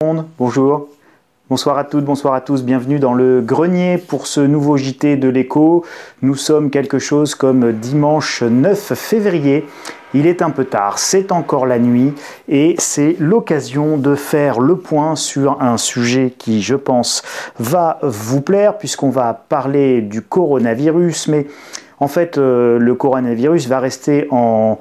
Bonjour, bonsoir à toutes, bonsoir à tous, bienvenue dans le grenier pour ce nouveau JT de l'écho. Nous sommes quelque chose comme dimanche 9 février, il est un peu tard, c'est encore la nuit et c'est l'occasion de faire le point sur un sujet qui, je pense, va vous plaire puisqu'on va parler du coronavirus, mais en fait le coronavirus va rester en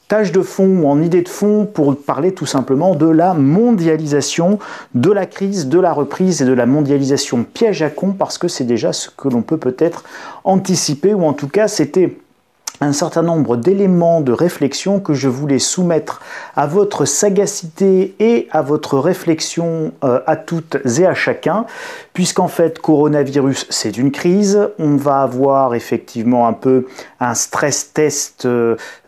tâche de fond ou en idée de fond pour parler tout simplement de la mondialisation, de la crise, de la reprise et de la mondialisation piège à con, parce que c'est déjà ce que l'on peut peut-être anticiper, ou en tout cas c'était un certain nombre d'éléments de réflexion que je voulais soumettre à votre sagacité et à votre réflexion à toutes et à chacun, puisqu'en fait, coronavirus, c'est une crise. On va avoir effectivement un peu un stress test,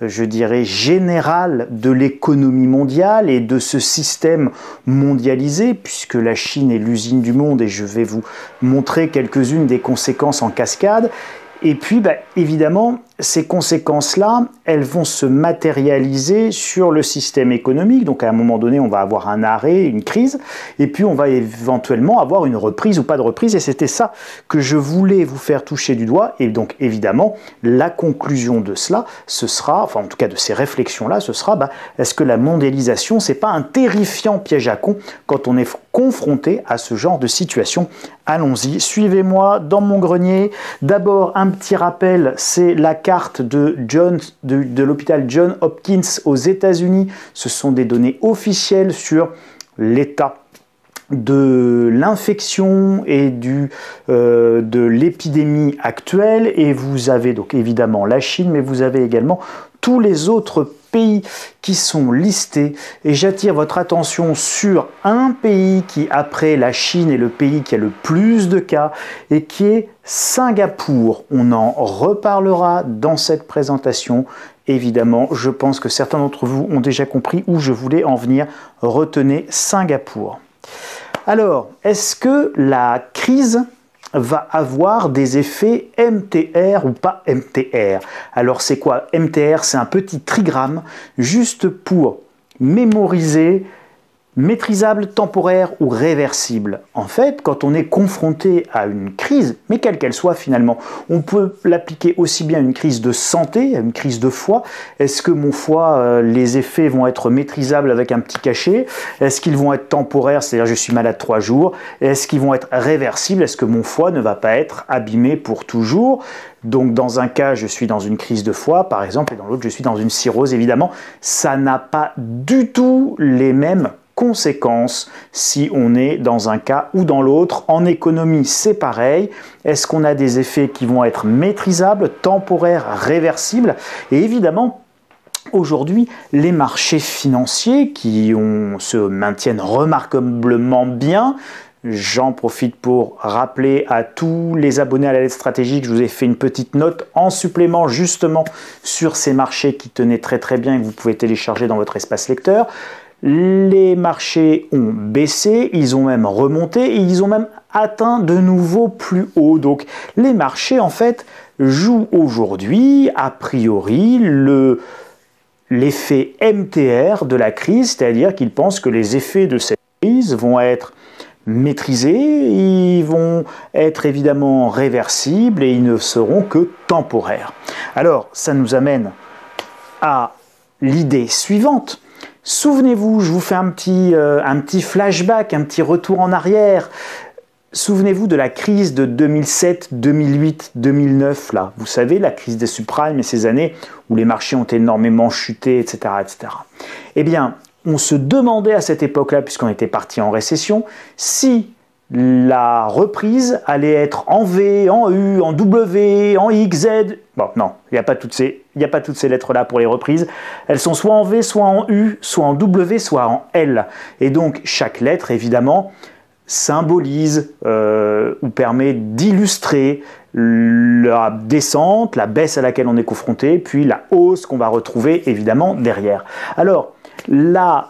je dirais, général de l'économie mondiale et de ce système mondialisé, puisque la Chine est l'usine du monde et je vais vous montrer quelques-unes des conséquences en cascade. Et puis, évidemment, ces conséquences-là, elles vont se matérialiser sur le système économique. Donc, à un moment donné, on va avoir un arrêt, une crise, et puis on va éventuellement avoir une reprise ou pas de reprise. Et c'était ça que je voulais vous faire toucher du doigt. Et donc, évidemment, la conclusion de cela, ce sera, enfin, en tout cas de ces réflexions-là, ce sera, est-ce que la mondialisation, c'est pas un terrifiant piège à con quand on est confronté à ce genre de situation? Allons-y, suivez-moi dans mon grenier. D'abord, un petit rappel, c'est la carte de l'hôpital Johns Hopkins aux États-Unis. Ce sont des données officielles sur l'état de l'infection et de l'épidémie actuelle. Et vous avez donc évidemment la Chine, mais vous avez également tous les autres pays qui sont listés, et j'attire votre attention sur un pays qui, après la Chine, est le pays qui a le plus de cas, et qui est Singapour. On en reparlera dans cette présentation. Évidemment, je pense que certains d'entre vous ont déjà compris où je voulais en venir. Retenez Singapour. Alors, est-ce que la crise va avoir des effets MTR ou pas MTR? Alors c'est quoi MTR? C'est un petit trigramme juste pour mémoriser maîtrisable, temporaire ou réversible. En fait, quand on est confronté à une crise, mais quelle qu'elle soit finalement, on peut l'appliquer aussi bien à une crise de santé, à une crise de foie. Est-ce que mon foie, les effets vont être maîtrisables avec un petit cachet? Est-ce qu'ils vont être temporaires, c'est-à-dire je suis malade 3 jours? Est-ce qu'ils vont être réversibles? Est-ce que mon foie ne va pas être abîmé pour toujours? Donc dans un cas, je suis dans une crise de foie, par exemple, et dans l'autre, je suis dans une cirrhose. Évidemment, ça n'a pas du tout les mêmes conséquences si on est dans un cas ou dans l'autre. En économie, c'est pareil. Est-ce qu'on a des effets qui vont être maîtrisables, temporaires, réversibles? Et évidemment, aujourd'hui, les marchés financiers qui se maintiennent remarquablement bien. J'en profite pour rappeler à tous les abonnés à la lettre stratégique, je vous ai fait une petite note en supplément justement sur ces marchés qui tenaient très très bien et que vous pouvez télécharger dans votre espace lecteur. Les marchés ont baissé, ils ont même remonté et ils ont même atteint de nouveaux plus hauts. Donc les marchés en fait jouent aujourd'hui a priori l'effet MTR de la crise, c'est-à-dire qu'ils pensent que les effets de cette crise vont être maîtrisés, ils vont être évidemment réversibles et ils ne seront que temporaires. Alors ça nous amène à l'idée suivante. Souvenez-vous, je vous fais un petit flashback, un petit retour en arrière. Souvenez-vous de la crise de 2007, 2008, 2009, là. Vous savez, la crise des subprimes et ces années où les marchés ont énormément chuté, etc., etc. Eh bien, on se demandait à cette époque-là, puisqu'on était parti en récession, si la reprise allait être en V, en U, en W, en X, Z. Bon, non, il n'y a pas toutes ces lettres-là pour les reprises. Elles sont soit en V, soit en U, soit en W, soit en L. Et donc, chaque lettre, évidemment, symbolise ou permet d'illustrer la descente, la baisse à laquelle on est confronté, puis la hausse qu'on va retrouver, évidemment, derrière. Alors, la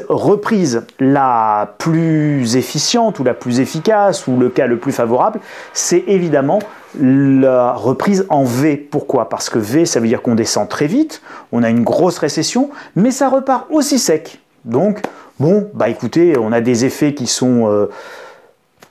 reprise la plus efficiente ou la plus efficace ou le cas le plus favorable, c'est évidemment la reprise en V. Pourquoi? Parce que V, ça veut dire qu'on descend très vite, on a une grosse récession, mais ça repart aussi sec. Donc, Bon, bah écoutez, on a des effets qui sont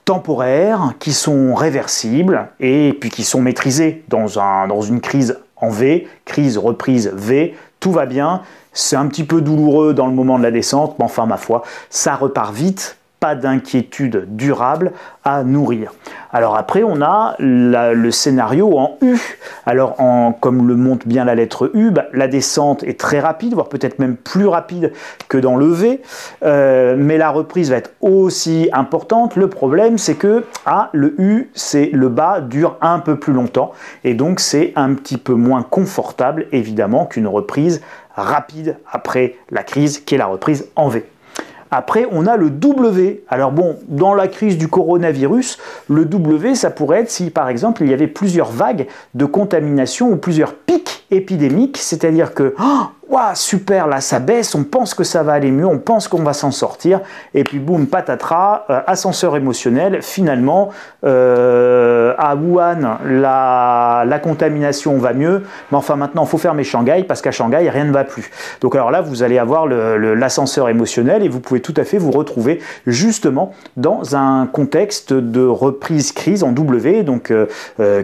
temporaires, qui sont réversibles et puis qui sont maîtrisés dans une crise en V, crise reprise V, tout va bien, c'est un petit peu douloureux dans le moment de la descente, mais enfin ma foi, ça repart vite, pas d'inquiétude durable à nourrir. Alors après, on a le scénario en U. Alors, comme le montre bien la lettre U, la descente est très rapide, voire peut-être même plus rapide que dans le V, mais la reprise va être aussi importante. Le problème, c'est que le U, le bas dure un peu plus longtemps, et donc c'est un petit peu moins confortable, évidemment, qu'une reprise rapide après la crise, qui est la reprise en V. Après, on a le W. Alors bon, dans la crise du coronavirus, le W, ça pourrait être si, par exemple, il y avait plusieurs vagues de contamination ou plusieurs pics épidémiques, c'est-à-dire que, waouh, super, là, ça baisse, on pense que ça va aller mieux, on pense qu'on va s'en sortir, et puis boum, patatras, ascenseur émotionnel, finalement, à Wuhan, la contamination va mieux, mais enfin maintenant, il faut fermer Shanghai, parce qu'à Shanghai, rien ne va plus. Donc alors là, vous allez avoir l'ascenseur émotionnel, et vous pouvez tout à fait vous retrouver justement dans un contexte de reprise-crise en W, donc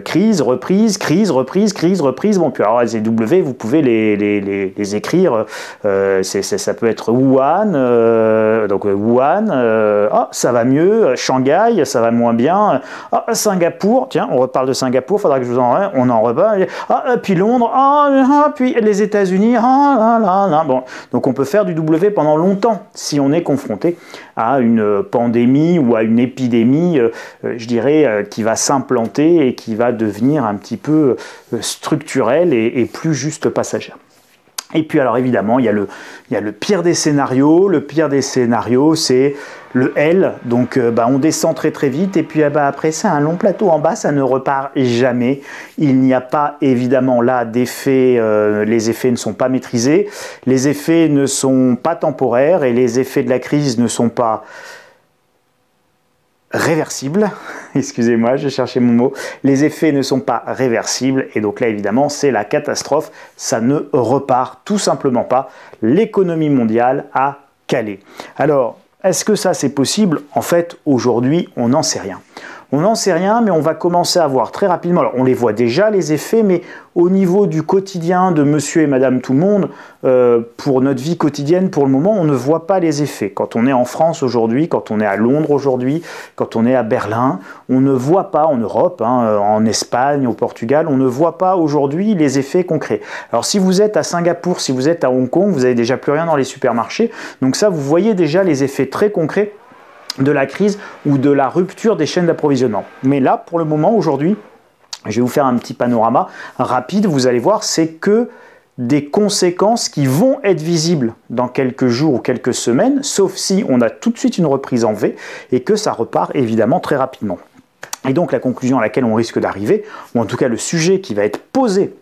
crise, reprise, crise, reprise, crise, reprise, bon, puis alors les W, vous pouvez les écrire, ça peut être Wuhan, donc Wuhan, ça va mieux, Shanghai, ça va moins bien, Singapour, tiens, on reparle de Singapour, faudra que on en reparle, puis Londres, puis les États-Unis, bon, donc on peut faire du W pendant longtemps si on est confronté à une pandémie ou à une épidémie, je dirais, qui va s'implanter et qui va devenir un petit peu structurelle et plus juste passagère. Et puis alors évidemment, il y a le pire des scénarios. Le pire des scénarios, c'est le L. Donc on descend très très vite et puis après c'est un long plateau en bas, ça ne repart jamais. Il n'y a pas évidemment là d'effets, les effets ne sont pas maîtrisés, les effets ne sont pas temporaires et les effets de la crise ne sont pas réversibles. Excusez-moi, je cherchais mon mot. Les effets ne sont pas réversibles et donc là évidemment c'est la catastrophe, ça ne repart tout simplement pas. L'économie mondiale a calé. Alors, est-ce que ça c'est possible? En fait, aujourd'hui, on n'en sait rien. On n'en sait rien, mais on va commencer à voir très rapidement. Alors, on les voit déjà, les effets, mais au niveau du quotidien de monsieur et madame tout le monde, pour notre vie quotidienne, pour le moment, on ne voit pas les effets. Quand on est en France aujourd'hui, quand on est à Londres aujourd'hui, quand on est à Berlin, on ne voit pas en Europe, en Espagne, au Portugal, on ne voit pas aujourd'hui les effets concrets. Alors, si vous êtes à Singapour, si vous êtes à Hong Kong, vous n'avez déjà plus rien dans les supermarchés. Donc ça, vous voyez déjà les effets très concrets de la crise ou de la rupture des chaînes d'approvisionnement. Mais là, pour le moment, aujourd'hui, je vais vous faire un petit panorama rapide. Vous allez voir, c'est que des conséquences qui vont être visibles dans quelques jours ou quelques semaines, sauf si on a tout de suite une reprise en V et que ça repart évidemment très rapidement. Et donc la conclusion à laquelle on risque d'arriver, ou en tout cas le sujet qui va être posé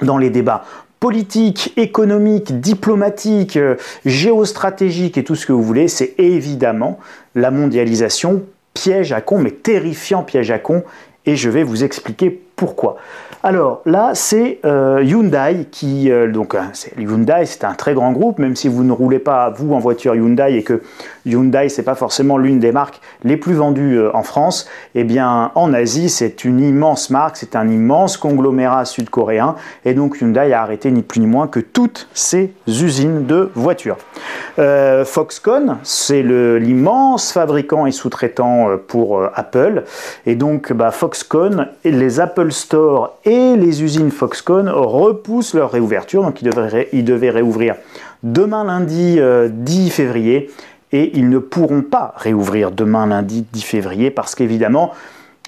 dans les débats politique, économique, diplomatique, géostratégique et tout ce que vous voulez, c'est évidemment la mondialisation, piège à con, mais terrifiant piège à con, et je vais vous expliquer pourquoi. Alors là, c'est Hyundai qui... Hyundai, c'est un très grand groupe, même si vous ne roulez pas, vous, en voiture Hyundai, et que Hyundai, c'est pas forcément l'une des marques les plus vendues en France, eh bien, en Asie, c'est une immense marque, c'est un immense conglomérat sud-coréen, et donc Hyundai a arrêté ni plus ni moins que toutes ses usines de voitures. Foxconn, c'est l'immense fabricant et sous-traitant pour Apple, et donc Foxconn, les Apple Store et les usines Foxconn repoussent leur réouverture, donc ils devaient réouvrir demain lundi 10 février, et ils ne pourront pas réouvrir demain lundi 10 février parce qu'évidemment,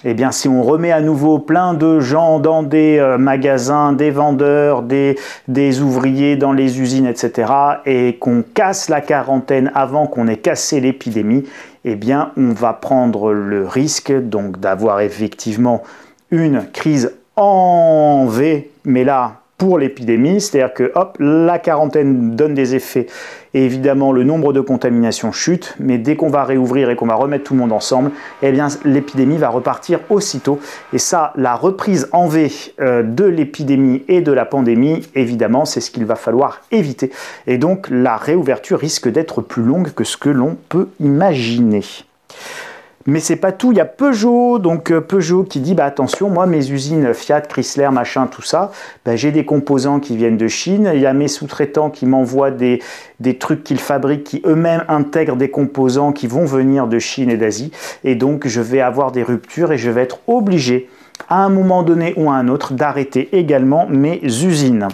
eh bien, si on remet à nouveau plein de gens dans des magasins, des vendeurs, des ouvriers dans les usines, etc., et qu'on casse la quarantaine avant qu'on ait cassé l'épidémie, eh bien, on va prendre le risque donc d'avoir effectivement une crise en V, mais là, pour l'épidémie, c'est-à-dire que hop, la quarantaine donne des effets et évidemment le nombre de contaminations chute, mais dès qu'on va réouvrir et qu'on va remettre tout le monde ensemble, eh bien l'épidémie va repartir aussitôt. Et ça, la reprise en V de l'épidémie et de la pandémie, évidemment, c'est ce qu'il va falloir éviter. Et donc la réouverture risque d'être plus longue que ce que l'on peut imaginer. Mais c'est pas tout, il y a Peugeot, donc Peugeot qui dit attention, moi mes usines Fiat, Chrysler, machin, tout ça, j'ai des composants qui viennent de Chine, il y a mes sous-traitants qui m'envoient des trucs qu'ils fabriquent qui eux-mêmes intègrent des composants qui vont venir de Chine et d'Asie, et donc je vais avoir des ruptures et je vais être obligé à un moment donné ou à un autre d'arrêter également mes usines.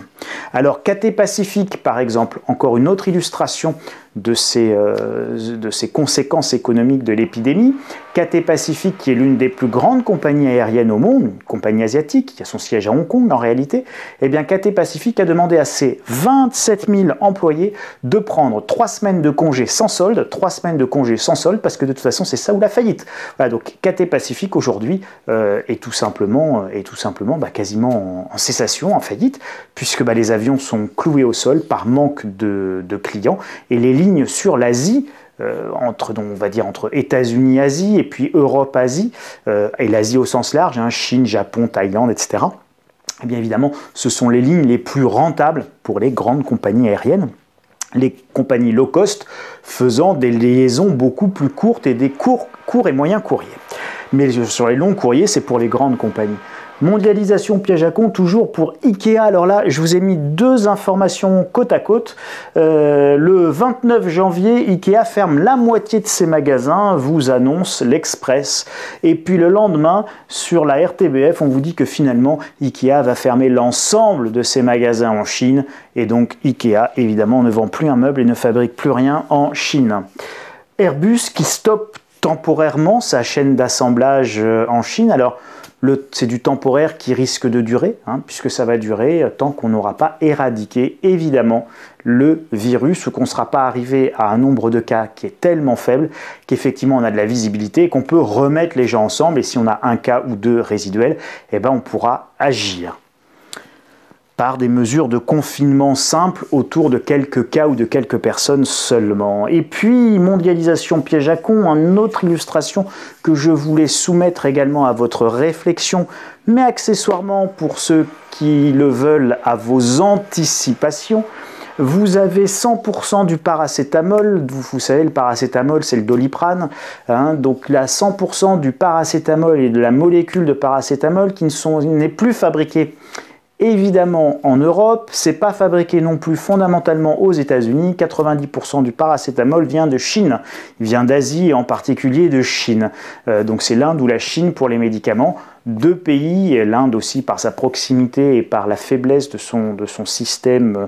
Alors KT Pacific par exemple, encore une autre illustration de ces conséquences économiques de l'épidémie. KT Pacific, qui est l'une des plus grandes compagnies aériennes au monde, une compagnie asiatique qui a son siège à Hong Kong en réalité, eh bien KT Pacific a demandé à ses 27 000 employés de prendre 3 semaines de congé sans solde, 3 semaines de congé sans solde, parce que de toute façon c'est ça ou la faillite. Voilà, donc KT Pacific aujourd'hui est tout simplement quasiment en cessation, en faillite, puisque les avions sont cloués au sol par manque de clients, et les lignes sur l'Asie, entre États-Unis, Asie, et puis Europe, Asie, et l'Asie au sens large, Chine, Japon, Thaïlande, etc. Et bien évidemment, ce sont les lignes les plus rentables pour les grandes compagnies aériennes. Les compagnies low cost faisant des liaisons beaucoup plus courtes et des courts et moyens courriers. Mais sur les longs courriers, c'est pour les grandes compagnies. Mondialisation piège à con, toujours pour Ikea. Alors là, je vous ai mis 2 informations côte à côte. Le 29 janvier, Ikea ferme la moitié de ses magasins, vous annonce l'Express. Et puis le lendemain, sur la RTBF, on vous dit que finalement, Ikea va fermer l'ensemble de ses magasins en Chine. Et donc Ikea, évidemment, ne vend plus un meuble et ne fabrique plus rien en Chine. Airbus qui stoppe temporairement sa chaîne d'assemblage en Chine. Alors, c'est du temporaire qui risque de durer, puisque ça va durer tant qu'on n'aura pas éradiqué, évidemment, le virus, ou qu'on ne sera pas arrivé à un nombre de cas qui est tellement faible qu'effectivement on a de la visibilité et qu'on peut remettre les gens ensemble. Et si on a un cas ou 2 résiduels, on pourra agir par des mesures de confinement simples autour de quelques cas ou de quelques personnes seulement. Et puis, mondialisation piège à con, une autre illustration que je voulais soumettre également à votre réflexion, mais accessoirement pour ceux qui le veulent à vos anticipations. Vous avez 100% du paracétamol, vous savez le paracétamol c'est le Doliprane, donc là 100% du paracétamol et de la molécule de paracétamol qui n'est plus fabriquée évidemment en Europe, c'est pas fabriqué non plus fondamentalement aux États-Unis. 90% du paracétamol vient de Chine, il vient d'Asie et en particulier de Chine. Donc c'est l'Inde ou la Chine pour les médicaments. 2 pays, l'Inde aussi par sa proximité et par la faiblesse de son système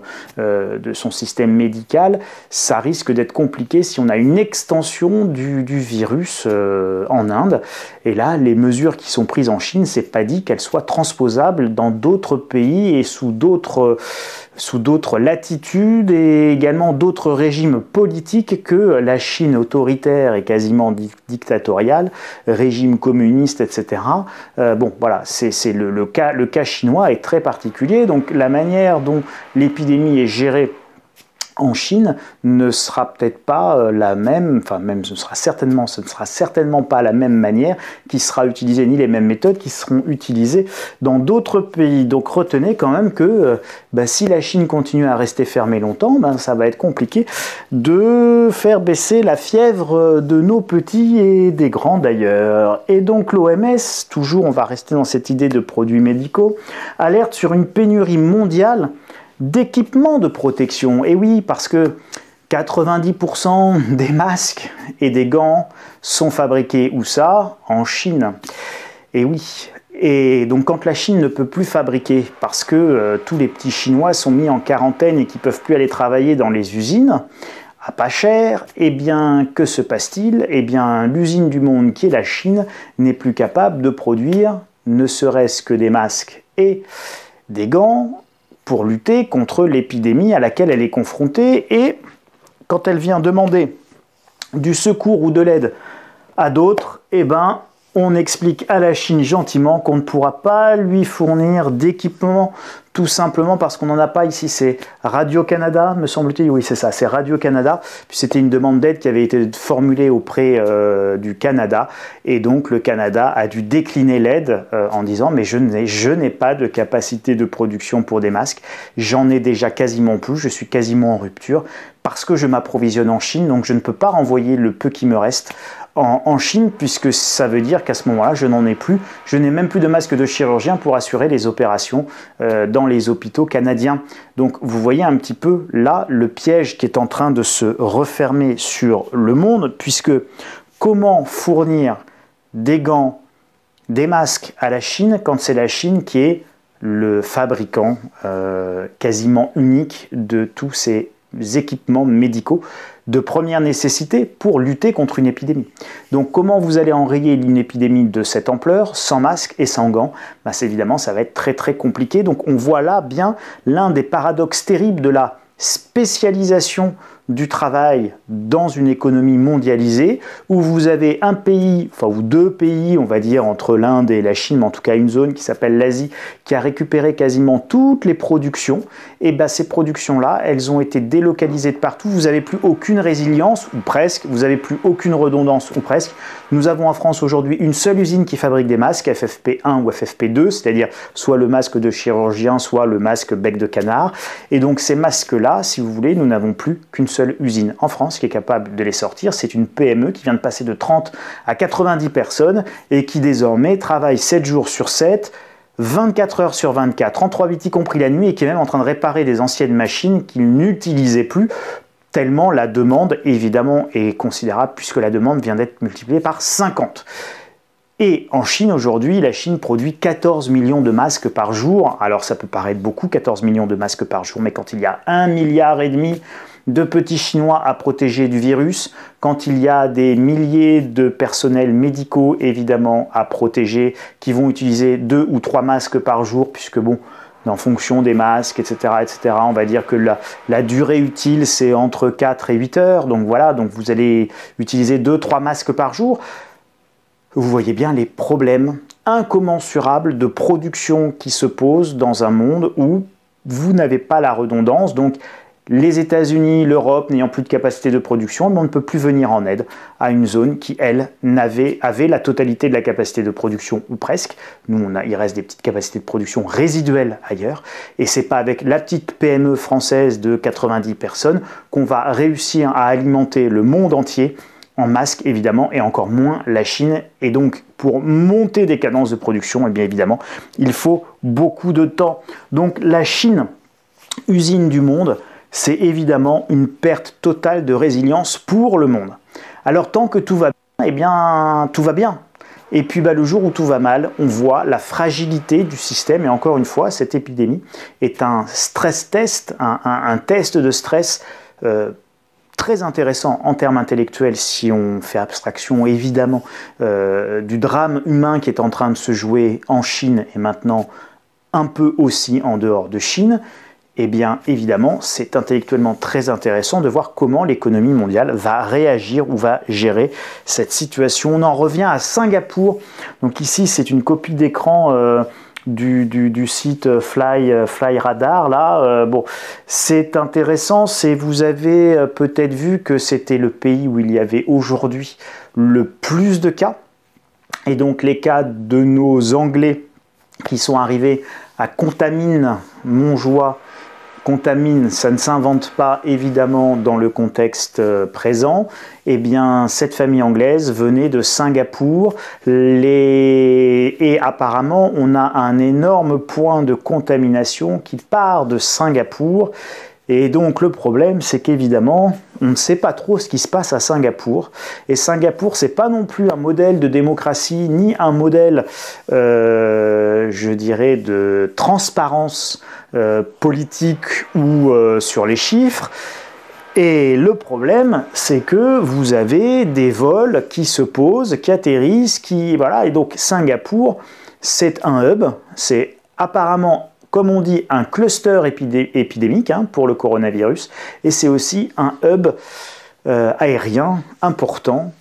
médical, ça risque d'être compliqué si on a une extension du virus en Inde. Et là, les mesures qui sont prises en Chine, c'est pas dit qu'elles soient transposables dans d'autres pays et sous d'autres latitudes et également d'autres régimes politiques que la Chine autoritaire et quasiment dictatoriale, régime communiste, etc. Voilà, le cas chinois est très particulier, donc la manière dont l'épidémie est gérée en Chine ne sera peut-être pas la même, ce ne sera certainement pas la même manière qui sera utilisée, ni les mêmes méthodes qui seront utilisées dans d'autres pays. Donc retenez quand même que si la Chine continue à rester fermée longtemps, ça va être compliqué de faire baisser la fièvre de nos petits et des grands d'ailleurs. Et donc l'OMS, toujours on va rester dans cette idée de produits médicaux, alerte sur une pénurie mondiale d'équipements de protection. Et oui, parce que 90% des masques et des gants sont fabriqués où ça ? En Chine. Et oui. Et donc quand la Chine ne peut plus fabriquer parce que tous les petits Chinois sont mis en quarantaine et qu'ils ne peuvent plus aller travailler dans les usines à pas cher, eh bien que se passe-t-il ? Eh bien l'usine du monde qui est la Chine n'est plus capable de produire ne serait-ce que des masques et des gants pour lutter contre l'épidémie à laquelle elle est confrontée. Et quand elle vient demander du secours ou de l'aide à d'autres, on explique à la Chine gentiment qu'on ne pourra pas lui fournir d'équipements tout simplement parce qu'on n'en a pas ici. C'est Radio-Canada, me semble-t-il, oui c'est ça, c'est Radio-Canada, puis c'était une demande d'aide qui avait été formulée auprès du Canada, et donc le Canada a dû décliner l'aide en disant mais je n'ai pas de capacité de production pour des masques, j'en ai déjà quasiment plus, je suis quasiment en rupture, parce que je m'approvisionne en Chine, donc je ne peux pas renvoyer le peu qui me reste en Chine, puisque ça veut dire qu'à ce moment-là, je n'en ai plus. Je n'ai même plus de masque de chirurgien pour assurer les opérations dans les hôpitaux canadiens. Donc vous voyez un petit peu là le piège qui est en train de se refermer sur le monde, puisque comment fournir des gants, des masques à la Chine quand c'est la Chine qui est le fabricant quasiment unique de tous ces équipements médicaux de première nécessité pour lutter contre une épidémie. Donc comment vous allez enrayer une épidémie de cette ampleur sans masque et sans gants? Ben, évidemment ça va être très très compliqué. Donc on voit là bien l'un des paradoxes terribles de la spécialisation du travail dans une économie mondialisée où vous avez un pays, enfin ou deux pays, on va dire entre l'Inde et la Chine, mais en tout cas une zone qui s'appelle l'Asie, qui a récupéré quasiment toutes les productions, et ben ces productions-là, elles ont été délocalisées de partout, vous n'avez plus aucune résilience, ou presque, vous n'avez plus aucune redondance, ou presque. Nous avons en France aujourd'hui une seule usine qui fabrique des masques, FFP1 ou FFP2, c'est-à-dire soit le masque de chirurgien, soit le masque bec de canard, et donc ces masques-là, si vous voulez, nous n'avons plus qu'une seule usine en France qui est capable de les sortir. C'est une PME qui vient de passer de 30 à 90 personnes et qui désormais travaille 7 jours sur 7, 24 heures sur 24, 33 y compris la nuit, et qui est même en train de réparer des anciennes machines qu'il n'utilisait plus, tellement la demande évidemment est considérable puisque la demande vient d'être multipliée par 50. Et en Chine aujourd'hui, la Chine produit 14 millions de masques par jour. Alors ça peut paraître beaucoup, 14 millions de masques par jour, mais quand il y a 1,5 milliard de petits Chinois à protéger du virus, quand il y a des milliers de personnels médicaux évidemment à protéger, qui vont utiliser 2 ou 3 masques par jour, puisque bon, en fonction des masques, etc., on va dire que la durée utile, c'est entre 4 et 8 heures, donc voilà, donc vous allez utiliser 2-3 masques par jour. Vous voyez bien les problèmes incommensurables de production qui se posent dans un monde où vous n'avez pas la redondance, donc les États-Unis, l'Europe n'ayant plus de capacité de production, on ne peut plus venir en aide à une zone qui, elle, avait la totalité de la capacité de production, ou presque. Nous, il reste des petites capacités de production résiduelles ailleurs. Et c'est pas avec la petite PME française de 90 personnes qu'on va réussir à alimenter le monde entier en masques, évidemment, et encore moins la Chine. Et donc, pour monter des cadences de production, eh bien évidemment, il faut beaucoup de temps. Donc, la Chine, usine du monde, c'est évidemment une perte totale de résilience pour le monde. Alors tant que tout va bien, eh bien tout va bien. Et puis le jour où tout va mal, on voit la fragilité du système. Et encore une fois, cette épidémie est un stress test, un test de stress très intéressant en termes intellectuels si on fait abstraction évidemment du drame humain qui est en train de se jouer en Chine et maintenant un peu aussi en dehors de Chine. Eh bien, évidemment, c'est intellectuellement très intéressant de voir comment l'économie mondiale va réagir ou va gérer cette situation. On en revient à Singapour. Donc ici, c'est une copie d'écran du site Fly Radar. Là, bon, c'est intéressant. Vous avez peut-être vu que c'était le pays où il y avait aujourd'hui le plus de cas. Et donc, les cas de nos Anglais qui sont arrivés à Contamine, Montjoie. Contamine, ça ne s'invente pas évidemment dans le contexte présent. Eh bien, cette famille anglaise venait de Singapour et apparemment on a un énorme point de contamination qui part de Singapour. Et donc le problème, c'est qu'évidemment, on ne sait pas trop ce qui se passe à Singapour. Et Singapour, c'est pas non plus un modèle de démocratie, ni un modèle, je dirais, de transparence politique ou sur les chiffres. Et le problème, c'est que vous avez des vols qui se posent, qui atterrissent, voilà. Et donc Singapour, c'est un hub, c'est apparemment, comme on dit, un cluster épidémique pour le coronavirus, et c'est aussi un hub aérien important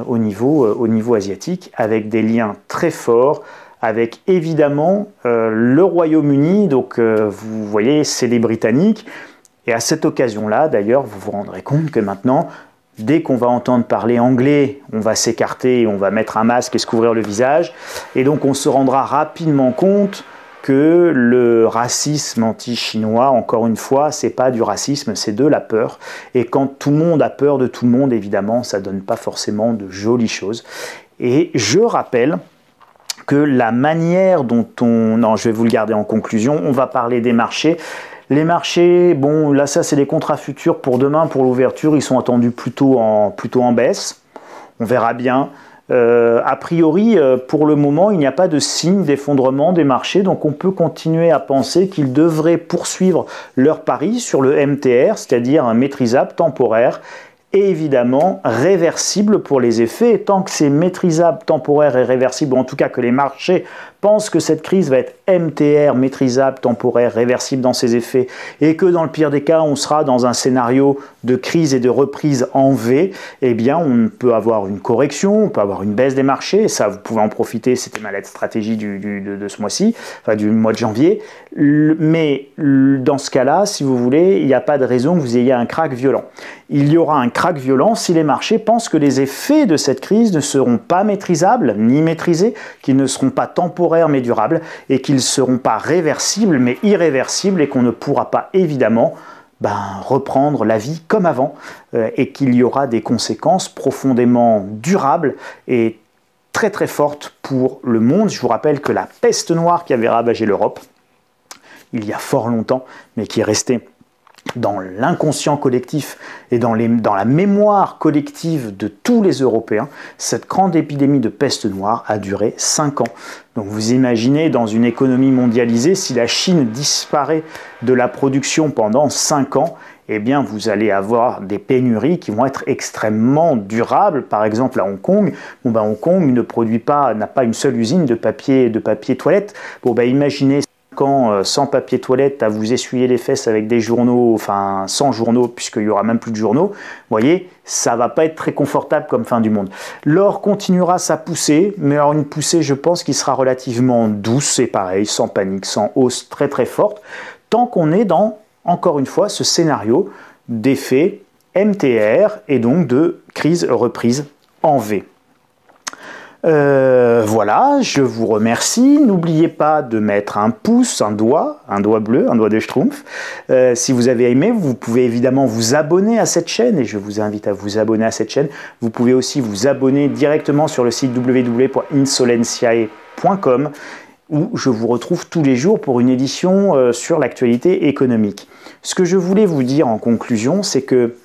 au niveau asiatique, avec des liens très forts avec évidemment le Royaume-Uni, donc vous voyez, c'est les Britanniques. Et à cette occasion-là, d'ailleurs, vous vous rendrez compte que maintenant, dès qu'on va entendre parler anglais, on va s'écarter, on va mettre un masque et se couvrir le visage. Et donc on se rendra rapidement compte que le racisme anti-chinois, encore une fois, c'est pas du racisme, c'est de la peur. Et quand tout le monde a peur de tout le monde, évidemment, ça donne pas forcément de jolies choses. Et je rappelle que la manière dont on... Non, je vais vous le garder en conclusion, on va parler des marchés. Les marchés, bon, là, ça, c'est des contrats futurs pour demain, pour l'ouverture. Ils sont attendus plutôt en baisse. On verra bien. A priori, pour le moment, il n'y a pas de signe d'effondrement des marchés. Donc, on peut continuer à penser qu'ils devraient poursuivre leur pari sur le MTR, c'est-à-dire un maîtrisable temporaire, et évidemment réversible pour les effets. Et tant que c'est maîtrisable, temporaire et réversible, ou en tout cas que les marchés pensent que cette crise va être MTR, maîtrisable, temporaire, réversible dans ses effets, et que dans le pire des cas, on sera dans un scénario de crise et de reprise en V, eh bien on peut avoir une correction, on peut avoir une baisse des marchés, et ça vous pouvez en profiter, c'était ma lettre stratégie de ce mois-ci, enfin du mois de janvier, mais dans ce cas-là, si vous voulez, il n'y a pas de raison que vous ayez un krach violent. Il y aura un krach violent si les marchés pensent que les effets de cette crise ne seront pas maîtrisables ni maîtrisés, qu'ils ne seront pas temporaires mais durables et qu'ils ne seront pas réversibles mais irréversibles et qu'on ne pourra pas évidemment reprendre la vie comme avant et qu'il y aura des conséquences profondément durables et très très fortes pour le monde. Je vous rappelle que la peste noire qui avait ravagé l'Europe il y a fort longtemps mais qui est restée dans l'inconscient collectif et dans la mémoire collective de tous les Européens, cette grande épidémie de peste noire a duré 5 ans. Donc vous imaginez, dans une économie mondialisée, si la Chine disparaît de la production pendant 5 ans, eh bien vous allez avoir des pénuries qui vont être extrêmement durables. Par exemple à Hong Kong, Hong Kong n'a pas une seule usine de papier toilette. Imaginez sans papier toilette à vous essuyer les fesses avec des journaux, enfin sans journaux puisqu'il n'y aura même plus de journaux, vous voyez, ça va pas être très confortable comme fin du monde. L'or continuera sa poussée, mais alors une poussée je pense qui sera relativement douce et pareil, sans panique, sans hausse très très forte, tant qu'on est dans, encore une fois, ce scénario d'effet MTR et donc de crise reprise en V. Voilà, je vous remercie. N'oubliez pas de mettre un pouce, un doigt bleu, un doigt de Schtroumpf. Si vous avez aimé, vous pouvez évidemment vous abonner à cette chaîne et je vous invite à vous abonner à cette chaîne. Vous pouvez aussi vous abonner directement sur le site www.insolentiae.com où je vous retrouve tous les jours pour une édition sur l'actualité économique. Ce que je voulais vous dire en conclusion, c'est que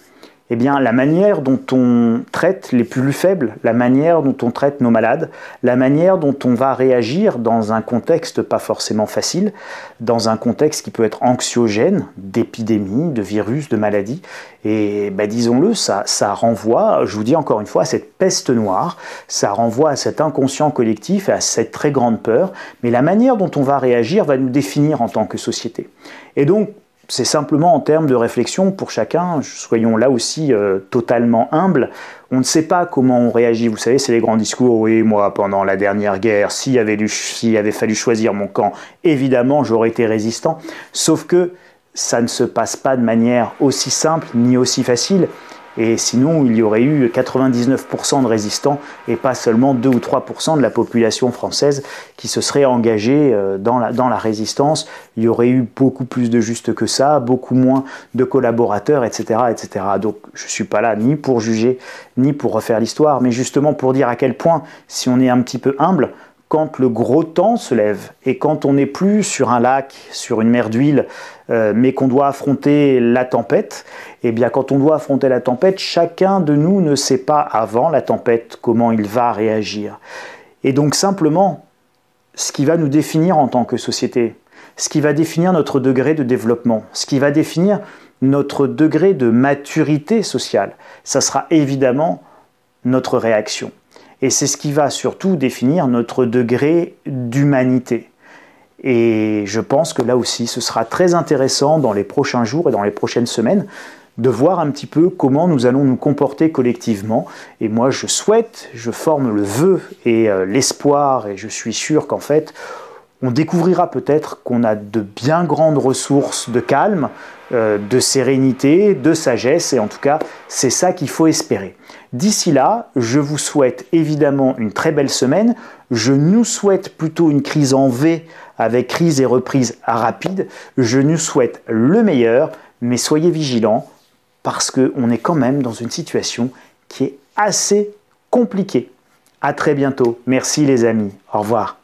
la manière dont on traite les plus faibles, la manière dont on traite nos malades, la manière dont on va réagir dans un contexte pas forcément facile, dans un contexte qui peut être anxiogène, d'épidémie, de virus, de maladies, et disons-le, ça renvoie, je vous dis encore une fois, à cette peste noire, ça renvoie à cet inconscient collectif et à cette très grande peur, mais la manière dont on va réagir va nous définir en tant que société. Et donc, c'est simplement en termes de réflexion pour chacun, soyons là aussi totalement humbles. On ne sait pas comment on réagit. Vous savez, c'est les grands discours. Oui, moi, pendant la dernière guerre, s'il avait fallu choisir mon camp, évidemment, j'aurais été résistant. Sauf que ça ne se passe pas de manière aussi simple ni aussi facile. Et sinon, il y aurait eu 99% de résistants et pas seulement 2 ou 3% de la population française qui se serait engagée dans la résistance. Il y aurait eu beaucoup plus de justes que ça, beaucoup moins de collaborateurs, etc., etc. Donc, je ne suis pas là ni pour juger, ni pour refaire l'histoire, mais justement pour dire à quel point, si on est un petit peu humble, quand le gros temps se lève et quand on n'est plus sur un lac, sur une mer d'huile, mais qu'on doit affronter la tempête, eh bien quand on doit affronter la tempête, chacun de nous ne sait pas avant la tempête comment il va réagir. Et donc simplement, ce qui va nous définir en tant que société, ce qui va définir notre degré de développement, ce qui va définir notre degré de maturité sociale, ça sera évidemment notre réaction. Et c'est ce qui va surtout définir notre degré d'humanité. Et je pense que là aussi, ce sera très intéressant dans les prochains jours et dans les prochaines semaines de voir un petit peu comment nous allons nous comporter collectivement. Et moi, je forme le vœu et l'espoir, et je suis sûr qu'en fait, on découvrira peut-être qu'on a de bien grandes ressources de calme, de sérénité, de sagesse, et en tout cas, c'est ça qu'il faut espérer. D'ici là, je vous souhaite évidemment une très belle semaine. Je nous souhaite plutôt une crise en V avec crise et reprise rapide. Je nous souhaite le meilleur, mais soyez vigilants parce qu'on est quand même dans une situation qui est assez compliquée. À très bientôt. Merci les amis. Au revoir.